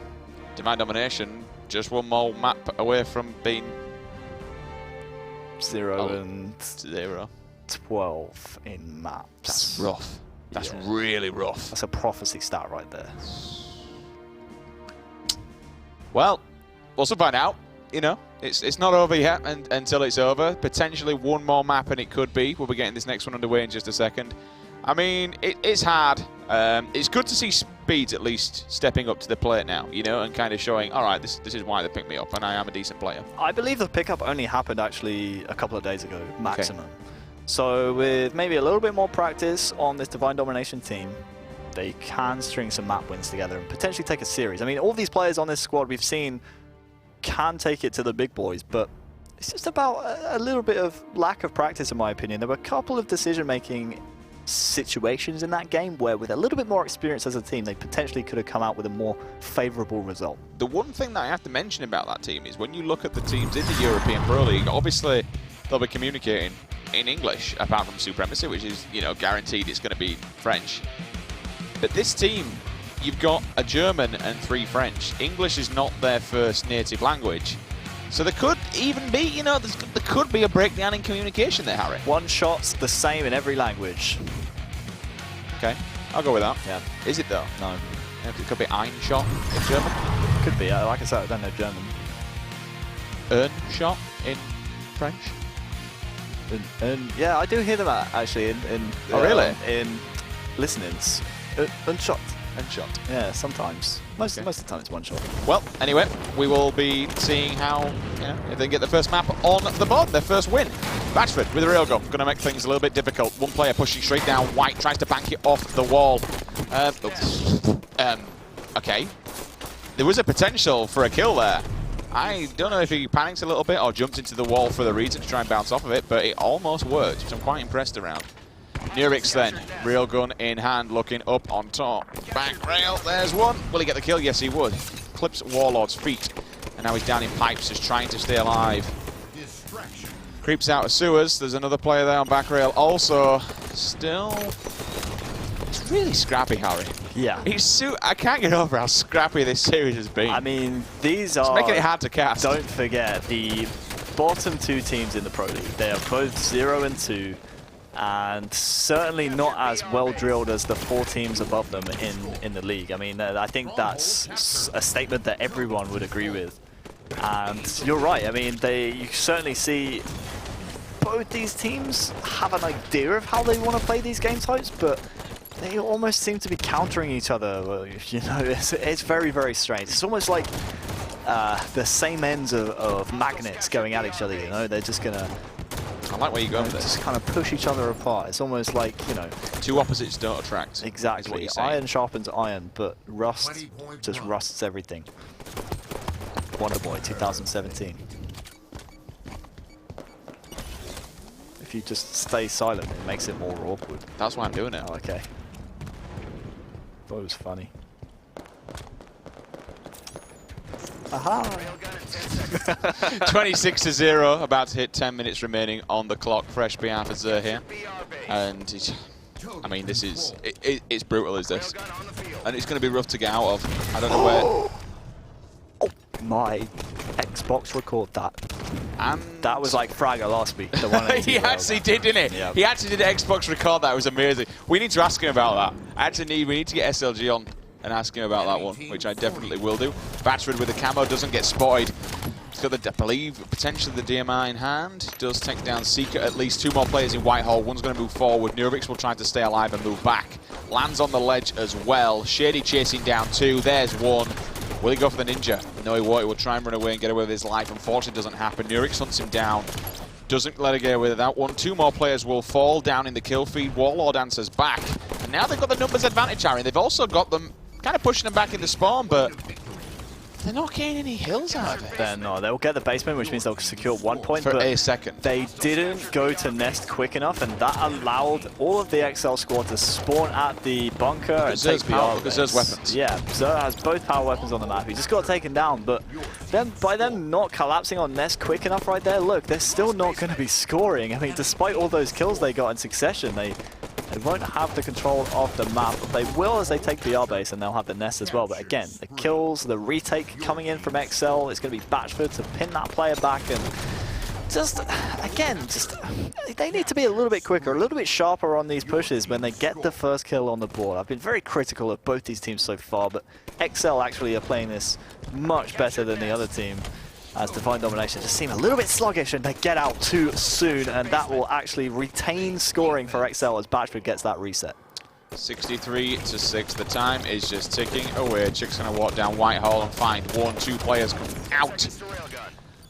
Speaker 1: Divine Domination just 1 more map away from being
Speaker 2: 0 and
Speaker 1: 0.
Speaker 2: 12 in maps.
Speaker 1: That's rough. That's really rough.
Speaker 2: That's a prophecy stat right there.
Speaker 1: Well, we'll soon find out. You know, it's not over yet until it's over. Potentially one more map and it could be. We'll be getting this next one underway in just a second. I mean, it's hard. It's good to see Speeds at least stepping up to the plate now, you know, and kind of showing, all right, this is why they picked me up, and I am a decent player.
Speaker 2: I believe the pickup only happened actually a couple of days ago, maximum. Okay. So with maybe a little bit more practice on this Divine Domination team, they can string some map wins together and potentially take a series. I mean, all these players on this squad we've seen can take it to the big boys, but it's just about a little bit of lack of practice, in my opinion. There were a couple of decision-making situations in that game where with a little bit more experience as a team, they potentially could have come out with a more favourable result.
Speaker 1: The one thing that I have to mention about that team is when you look at the teams in the European Pro League, obviously they'll be communicating in English, apart from Supremacy, which is, you know, guaranteed it's going to be French. But this team, you've got a German and 3 French. English is not their first native language. So there could even be, you know, there could be a breakdown in communication there, Harry.
Speaker 2: One shot's the same in every language.
Speaker 1: Okay, I'll go with that.
Speaker 2: Yeah.
Speaker 1: Is it though?
Speaker 2: No.
Speaker 1: It could be ein shot in German.
Speaker 2: Could be. Like I said, I don't know German.
Speaker 1: Shot in French.
Speaker 2: Yeah, I do hear them actually in
Speaker 1: oh really?
Speaker 2: In listenings. Shot.
Speaker 1: Shot.
Speaker 2: Yeah, sometimes. Most of the time it's one shot.
Speaker 1: Well, anyway, we will be seeing how, you know, if they can get the first map on the board, their first win. Batchford with a railgun, going to make things a little bit difficult. One player pushing straight down. White tries to bank it off the wall. Okay. There was a potential for a kill there. I don't know if he panics a little bit or jumped into the wall for the reason to try and bounce off of it, but it almost worked, which I'm quite impressed around. Nurix then, railgun in hand, looking up on top. Back rail, there's one. Will he get the kill? Yes, he would. Clips Warlord's feet. And now he's down in pipes, just trying to stay alive. Creeps out of sewers. There's another player there on back rail. Also, still... It's really scrappy, Harry.
Speaker 2: Yeah.
Speaker 1: I can't get over how scrappy this series has been.
Speaker 2: I mean, these are...
Speaker 1: It's making it hard to cast.
Speaker 2: Don't forget, the bottom 2 teams in the Pro League, they are both 0 and 2. And certainly not as well drilled as the 4 teams above them in the league. I mean, I think that's a statement that everyone would agree with. And you're right. I mean, you certainly see both these teams have an idea of how they want to play these game types, but they almost seem to be countering each other. You know, it's very, very strange. It's almost like the same ends of magnets going at each other. You know, they're just gonna.
Speaker 1: I like where you go with this.
Speaker 2: Just kind of push each other apart. It's almost like, you know...
Speaker 1: 2 opposites don't attract.
Speaker 2: Exactly. Iron sharpens iron, but rust just rusts everything. Wonderboy, 2017. If you just stay silent, it makes it more awkward.
Speaker 1: That's why I'm doing it.
Speaker 2: Oh, okay. Thought it was funny. Aha!
Speaker 1: 26-0, about to hit 10 minutes remaining on the clock. Fresh PR for Zer here. And, I mean, this is... It's brutal, is this? And it's going to be rough to get out of. I don't know where...
Speaker 2: Oh, my Xbox record that.
Speaker 1: And
Speaker 2: that was like Fragger last week. The 180
Speaker 1: he actually did, didn't he?
Speaker 2: Yep.
Speaker 1: He actually did an Xbox record that. It was amazing. We need to ask him about that. We need to get SLG on and ask him about that one, which I definitely will do. Batchford with the camo doesn't get spotted. He's got the, I believe, potentially the DMR in hand. Does take down Seeker. At least 2 more players in Whitehall. One's going to move forward. Nurix will try to stay alive and move back. Lands on the ledge as well. Shady chasing down 2. There's 1. Will he go for the ninja? No, he won't. He will try and run away and get away with his life. Unfortunately, doesn't happen. Nurix hunts him down. Doesn't let it get away with that one. 2 more players will fall down in the kill feed. Warlord answers back. And now they've got the numbers advantage, Harry. They've also got them kind of pushing them back into spawn, but they're not getting any hills out of it.
Speaker 2: They're not. They'll get the basement, which means they'll secure 1 point.
Speaker 1: For
Speaker 2: but
Speaker 1: a second.
Speaker 2: They didn't go to nest quick enough, and that allowed all of the exceL squad to spawn at the bunker and take power.
Speaker 1: Because Zer's weapons.
Speaker 2: Yeah, Zer has both power weapons on the map. He just got taken down, but then by them not collapsing on nest quick enough right there, look, they're still not going to be scoring. I mean, despite all those kills they got in succession, they won't have the control of the map. They will as they take BR base, and they'll have the nest as well. But again, the kills, the retake coming in from exceL. It's going to be Batchford to pin that player back and again, they need to be a little bit quicker, a little bit sharper on these pushes when they get the first kill on the board. I've been very critical of both these teams so far, but exceL actually are playing this much better than the other team, as Divine Domination just seem a little bit sluggish and they get out too soon, and that will actually retain scoring for exceL as Batchford gets that reset.
Speaker 1: 63-6, the time is just ticking away. Chick's going to walk down Whitehall and find 1-2 players come out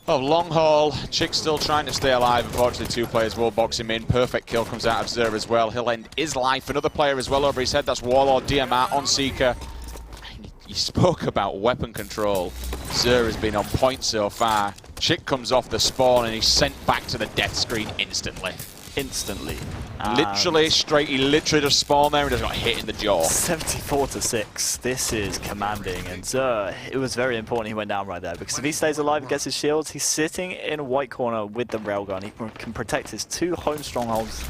Speaker 1: of Long Haul. Chick's still trying to stay alive. Unfortunately, 2 players will box him in. Perfect kill comes out of Zer as well. He'll end his life. Another player as well over his head. That's Warlord DMR on Seeker. You spoke about weapon control. Zer has been on point so far. Chick comes off the spawn and he's sent back to the death screen instantly. Literally straight, he literally just spawned there and just got hit in the jaw.
Speaker 2: 74-6, this is commanding, and it was very important he went down right there, because if he stays alive and gets his shields, he's sitting in a white corner with the railgun. He can protect his 2 home strongholds.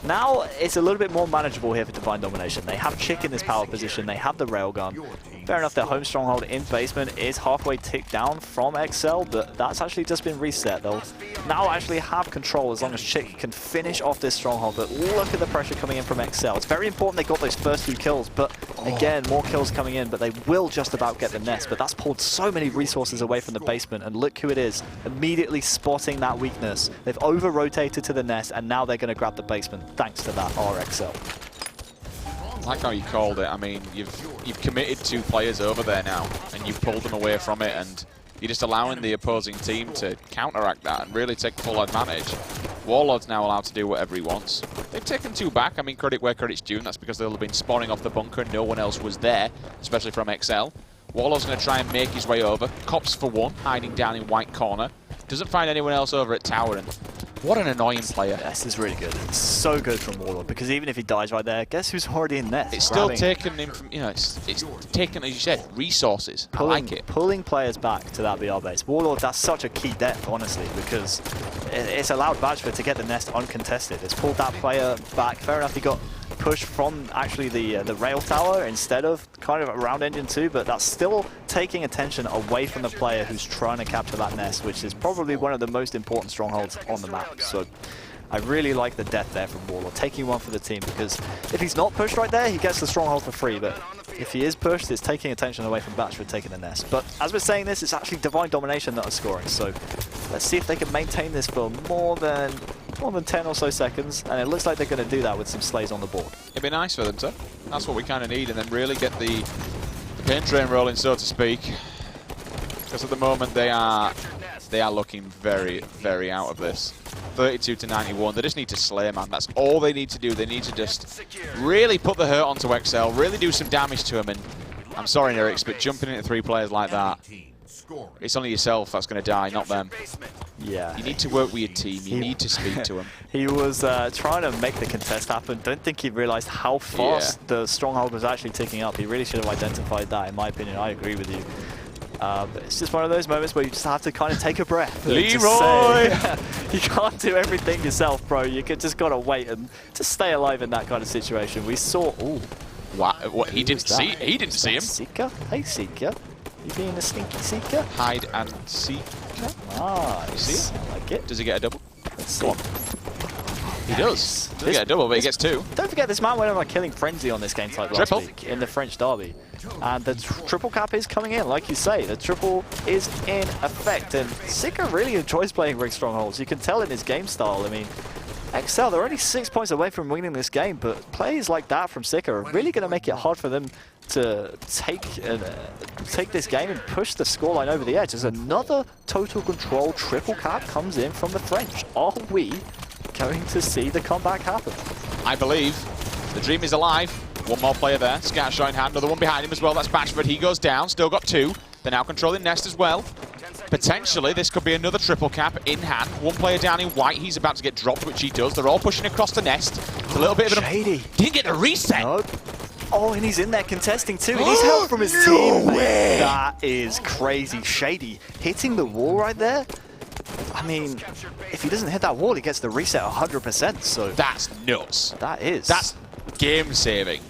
Speaker 2: Now it's a little bit more manageable here for Divine Domination. They have Chick in this power position, they have the railgun. Fair enough, their home stronghold in basement is halfway ticked down from exceL, but that's actually just been reset. They'll now actually have control as long as Chick can finish off this stronghold. But look at the pressure coming in from exceL. It's very important they got those first few kills, but again, more kills coming in, but they will just about get the nest. But that's pulled so many resources away from the basement, and look who it is, immediately spotting that weakness. They've over-rotated to the nest, and now they're going to grab the basement, thanks to that exceL.
Speaker 1: I like how you called it. I mean, you've committed 2 players over there now, and you've pulled them away from it, and you're just allowing the opposing team to counteract that and really take full advantage. Warlord's now allowed to do whatever he wants. They've taken 2 back. I mean, credit where credit's due, and that's because they'll have been spawning off the bunker and no one else was there, especially from exceL. Warlord's going to try and make his way over. Cops for 1, hiding down in white corner. Doesn't find anyone else over at tower, and what an annoying player.
Speaker 2: This is really good. It's so good from Warlord, because even if he dies right there, guess who's already in nest?
Speaker 1: It's still taken him from, you know, it's taken, as you said, resources. I like it.
Speaker 2: Pulling players back to that BR base. Warlord, that's such a key death, honestly, because it's allowed Batchford to get the nest uncontested. It's pulled that player back. Fair enough, he got pushed from actually the rail tower instead of kind of around engine 2, but that's still taking attention away from the player who's trying to capture that nest, which is probably one of the most important strongholds on the map. So I really like the death there from Warlord, taking one for the team, because if he's not pushed right there, he gets the stronghold for free, but if he is pushed, it's taking attention away from Batchford taking the nest. But as we're saying this, it's actually Divine Domination that are scoring, so let's see if they can maintain this for more than 10 or so seconds, and it looks like they're going to do that with some slays on the board.
Speaker 1: It'd be nice for them to. That's what we kind of need, and then really get the pain train rolling, so to speak. Because at the moment they are looking very, very out of this. 32-91. They just need to slay, man. That's all they need to do. They need to just really put the hurt onto exceL, really do some damage to him. And I'm sorry, Nerix, but jumping into 3 players like that, it's only yourself that's going to die, not them.
Speaker 2: Yeah.
Speaker 1: You need to work with your team. You need to speak to them.
Speaker 2: He was trying to make the contest happen. Don't think he realized how fast the stronghold was actually ticking up. He really should have identified that, in my opinion. I agree with you. But it's just one of those moments where you just have to kind of take a breath.
Speaker 1: Leroy!
Speaker 2: You can't do everything yourself, bro. You just got to wait and just stay alive in that kind of situation. We saw... Ooh.
Speaker 1: What? He didn't see him.
Speaker 2: Seeker? Hey, Seeker. You being a sneaky Seeker?
Speaker 1: Hide and seek.
Speaker 2: Nice.
Speaker 1: I
Speaker 2: like it.
Speaker 1: Does he get a double?
Speaker 2: Let's see.
Speaker 1: Go on. He does. Doesn't get a double, but he gets 2.
Speaker 2: Don't forget, this man went on a killing frenzy on this game type last week in the French derby. And the triple cap is coming in, like you say. The triple is in effect. And Seeker really enjoys playing Rig Strongholds. You can tell in his game style. I mean, exceL, they're only 6 points away from winning this game, but plays like that from Seeker are really going to make it hard for them to take this game and push the scoreline over the edge. As another total control triple cap comes in from the French. Are we going to see the comeback happen?
Speaker 1: I believe. The dream is alive. One more player there. Scout shot in hand. Another one behind him as well. That's Batchford. He goes down. Still got 2. They're now controlling nest as well. Potentially, this could be another triple cap in hand. One player down in white. He's about to get dropped, which he does. They're all pushing across the nest. It's a little bit of
Speaker 2: Shady.
Speaker 1: Didn't get the reset.
Speaker 2: No. Oh, and he's in there contesting too. He needs help from his team.
Speaker 1: Way.
Speaker 2: That is crazy. Shady hitting the wall right there. I mean, if he doesn't hit that wall, he gets the reset 100%. So
Speaker 1: that's nuts.
Speaker 2: That is.
Speaker 1: That's game saving.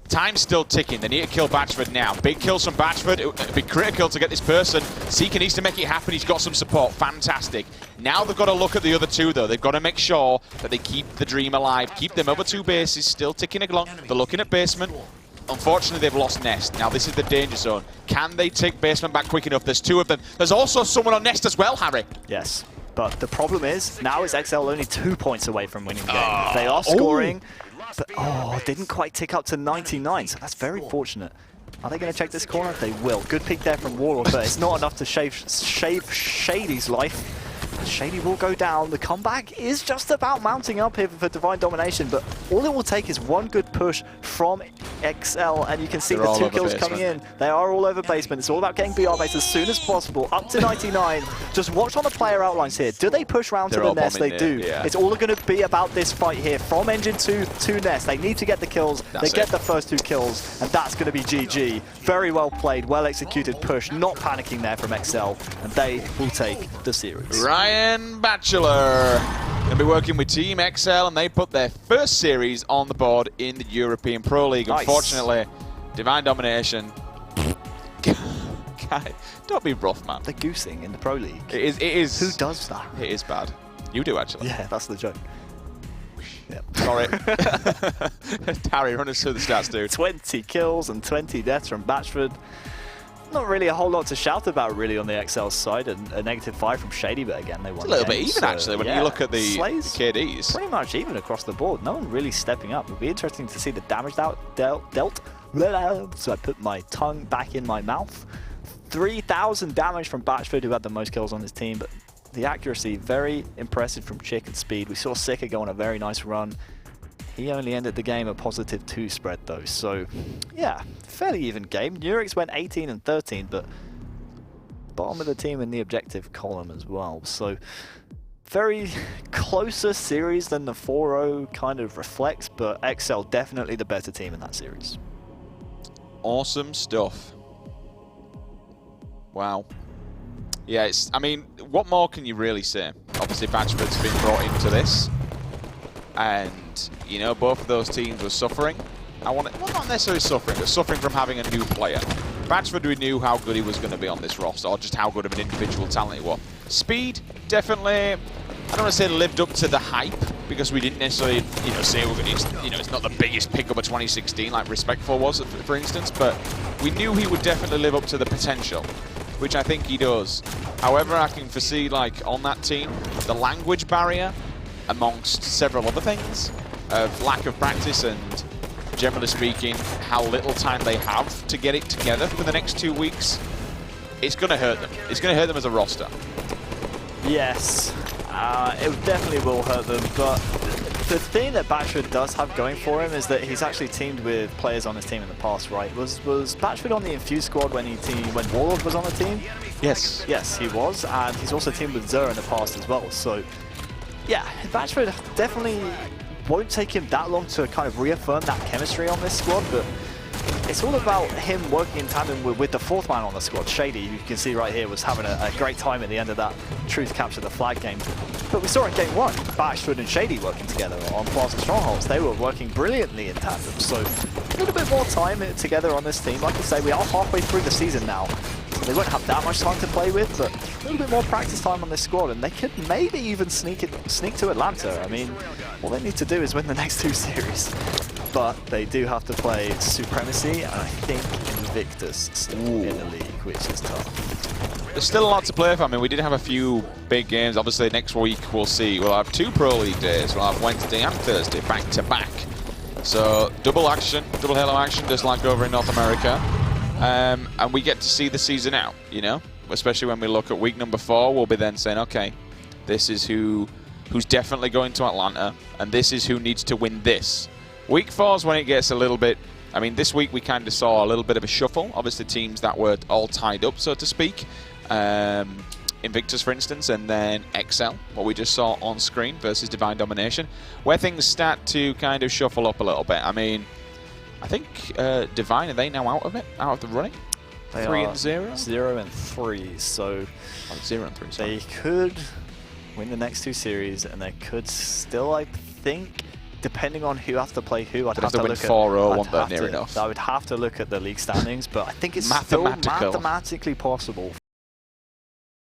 Speaker 1: Time's still ticking. They need to kill Batchford now. Big kills from Batchford. It would be critical to get this person. Seeker needs to make it happen. He's got some support. Fantastic. Now they've got to look at the other two, though. They've got to make sure that they keep the dream alive. Keep them other two bases still ticking along. They're looking at basement. Unfortunately, they've lost Nest. Now, this is the danger zone. Can they take basement back quick enough? There's two of them. There's also someone on Nest as well, Harry.
Speaker 2: Yes. But the problem is, now is exceL only 2 points away from winning the game. They are scoring, but didn't quite tick up to 99, so that's very fortunate. Are they going to check this corner? They will. Good pick there from Warlord, but it's not enough to shave Shady's life. Shady will go down. The comeback is just about mounting up here for Divine Domination, but all it will take is one good push from exceL, and you can see the 2 kills coming in. They are all over basement. It's all about getting BR base as soon as possible, up to 99. Just watch on the player outlines here. Do they push round to the Nest? They do. Yeah. It's all going to be about this fight here from Engine 2 to Nest. They need to get the kills. They get the first 2 kills, and that's going to be GG. Very well played, well executed push, not panicking there from exceL, and they will take the series.
Speaker 1: Ryan Batchelor going to be working with Team exceL, and they put their first series on the board in the European Pro League. Nice. Unfortunately, Divine Domination. Don't be rough, man.
Speaker 2: The goosing in the Pro League.
Speaker 1: It is.
Speaker 2: Who does that?
Speaker 1: It is bad. You do, actually.
Speaker 2: Yeah, that's the joke. Yep.
Speaker 1: Sorry. Harry, run us through the stats, dude.
Speaker 2: 20 kills and 20 deaths from Batchford. Not really a whole lot to shout about, really, on the exceL side. And a -5 from Shady, but again, they won.
Speaker 1: It's a little bit even, actually, when you look at the KDs.
Speaker 2: Pretty much even across the board. No one really stepping up. It'll be interesting to see the damage dealt. So I put my tongue back in my mouth. 3,000 damage from Batchford, who had the most kills on his team, but the accuracy, very impressive from Chick and Speed. We saw seeker go on a very nice run. He only ended the game a +2 spread, though. So, yeah, fairly even game. Nurix went 18 and 13, but bottom of the team in the objective column as well. So, very closer series than the 4-0 kind of reflects, but exceL definitely the better team in that series.
Speaker 1: Awesome stuff. Wow. Yeah, I mean, what more can you really say? Obviously, Batchford's been brought into this. And, you know, both of those teams were suffering. Well, not necessarily suffering, but suffering from having a new player. Batchford, we knew how good he was going to be on this roster, or just how good of an individual talent he was. Speed, definitely, I don't want to say lived up to the hype, because we didn't necessarily, you know, say it's not the biggest pickup of 2016 like Respectful was, for instance, but we knew he would definitely live up to the potential, which I think he does. However, I can foresee, like, on that team, the language barrier, amongst several other things, of lack of practice and, generally speaking, how little time they have to get it together for the next 2 weeks, it's going to hurt them. It's going to hurt them as a roster.
Speaker 2: Yes, it definitely will hurt them, but the thing that Batchford does have going for him is that he's actually teamed with players on his team in the past, right? Was Batchford on the Infuse squad when Warlord was on the team?
Speaker 1: Yes.
Speaker 2: Yes, he was, and he's also teamed with Zer in the past as well, so yeah, Batchford definitely won't take him that long to kind of reaffirm that chemistry on this squad, but it's all about him working in tandem with the 4th man on the squad. Shady, you can see right here, was having a great time at the end of that Truth Capture the Flag game. But we saw in game 1, Batchford and Shady working together on Plaza Strongholds. They were working brilliantly in tandem, so a little bit more time together on this team. Like I say, we are halfway through the season now. They won't have that much time to play with, but a little bit more practice time on this squad, and they could maybe even sneak to Atlanta. I mean, all they need to do is win the next 2 series. But they do have to play Supremacy, and I think Invictus still in the league, which is tough.
Speaker 1: There's still a lot to play for. I mean, we did have a few big games. Obviously, next week we'll see. We'll have 2 Pro League days. We'll have Wednesday and Thursday back to back. So double action, double Halo action, just like over in North America. And we get to see the season out, you know? Especially when we look at week number 4, we'll be then saying, okay, this is who's definitely going to Atlanta, and this is who needs to win this. Week 4 is when it gets a little bit, I mean, this week we kind of saw a little bit of a shuffle. Obviously, teams that were all tied up, so to speak. Invictus, for instance, and then exceL, what we just saw on screen, versus Divine Domination, where things start to kind of shuffle up a little bit. I mean, I think Divine, are they now out of it? Out of the running?
Speaker 2: They
Speaker 1: 3 and 0?
Speaker 2: 0 and 3, so
Speaker 1: 0 and 3. Sorry.
Speaker 2: They could win the next 2 series, and they could still, I think, depending on who has to play who, I'd
Speaker 1: They'd
Speaker 2: have to
Speaker 1: win
Speaker 2: look
Speaker 1: 4-0,
Speaker 2: at.
Speaker 1: won't they? Near enough.
Speaker 2: I would have to look at the league standings, but I think it's still
Speaker 1: Mathematical.
Speaker 2: mathematically possible.